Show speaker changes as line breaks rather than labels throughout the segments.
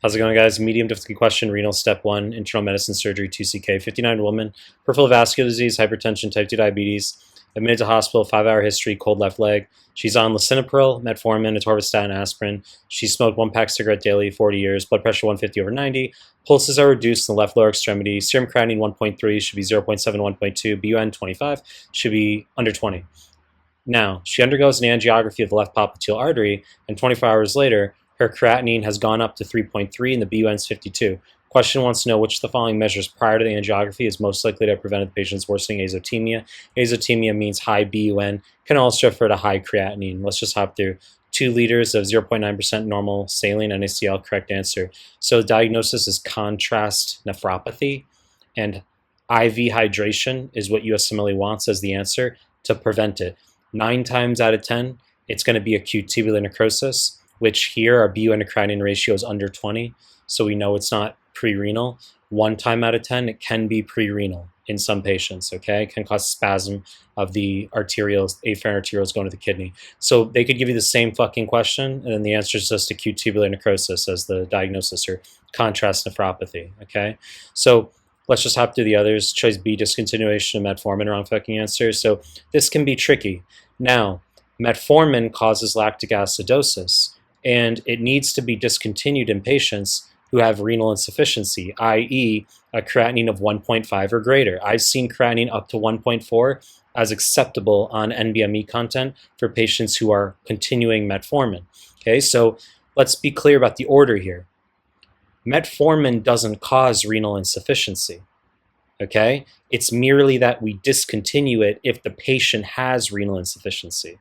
How's it going, guys? Medium difficulty question, renal step 1, internal medicine surgery 2CK, 59 woman, peripheral vascular disease, hypertension, type 2 diabetes, admitted to hospital, 5-hour history, cold left leg. She's on lisinopril, metformin, atorvastatin, aspirin. She smoked 1-pack cigarette daily, 40 years, blood pressure 150 over 90. Pulses are reduced in the left lower extremity. Serum creatinine 1.3 should be 0.7, 1.2. BUN 25 should be under 20. Now, she undergoes an angiography of the left popliteal artery, and 24 hours later, her creatinine has gone up to 3.3 and the BUN is 52. Question wants to know which of the following measures prior to the angiography is most likely to have prevented the patient's worsening azotemia. Azotemia means high BUN, can also refer to high creatinine. Let's just hop through. 2 liters of 0.9% normal saline NaCl, correct answer. So the diagnosis is contrast nephropathy, and IV hydration is what USMLE wants as the answer to prevent it. 9 times out of 10, it's going to be acute tubular necrosis, which here our BUN to creatinine ratio is under 20, so we know it's not pre-renal. 1 time out of 10, it can be pre-renal in some patients, okay? It can cause spasm of the arterioles, afferent arterioles going to the kidney. So they could give you the same fucking question, and then the answer is just acute tubular necrosis as the diagnosis, or contrast nephropathy, okay? So let's just hop through the others. Choice B, discontinuation of metformin, wrong fucking answer. So this can be tricky. Now, metformin causes lactic acidosis, and it needs to be discontinued in patients who have renal insufficiency, i.e. a creatinine of 1.5 or greater. I've seen creatinine up to 1.4 as acceptable on NBME content for patients who are continuing metformin. Okay, so let's be clear about the order here. Metformin doesn't cause renal insufficiency. Okay, it's merely that we discontinue it if the patient has renal insufficiency.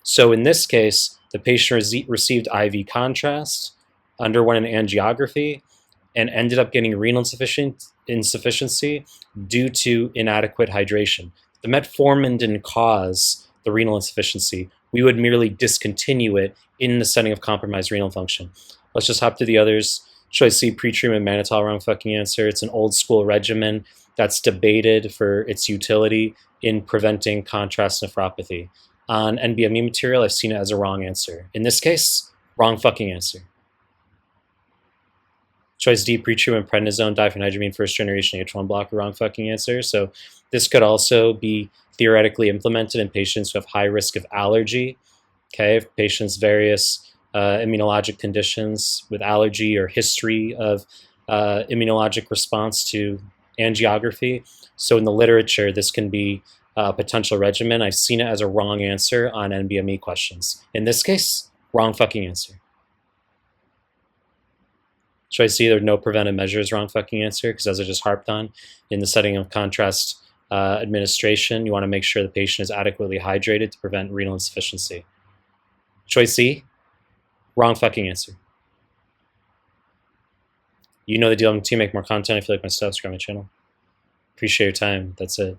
So in this case, the patient received IV contrast, underwent an angiography, and ended up getting renal insufficiency due to inadequate hydration. The metformin didn't cause the renal insufficiency. We would merely discontinue it in the setting of compromised renal function. Let's just hop through the others. Choice C, pretreatment mannitol, wrong fucking answer. It's an old school regimen that's debated for its utility in preventing contrast nephropathy. On NBME material, I've seen it as a wrong answer. In this case, wrong fucking answer. Choice D, pretreatment prednisone, diphenhydramine, first generation H1 blocker, wrong fucking answer. So this could also be theoretically implemented in patients who have high risk of allergy. Okay, if patients various immunologic conditions with allergy or history of immunologic response to angiography. So in the literature, this can be a potential regimen. I've seen it as a wrong answer on NBME questions. In this case, wrong fucking answer. Choice C, there are no preventive measures, wrong fucking answer, because as I just harped on, in the setting of contrast administration, you want to make sure the patient is adequately hydrated to prevent renal insufficiency. Choice C, wrong fucking answer. You know the deal. I'm to make more content. If you like my stuff, subscribe to my channel. Appreciate your time. That's it.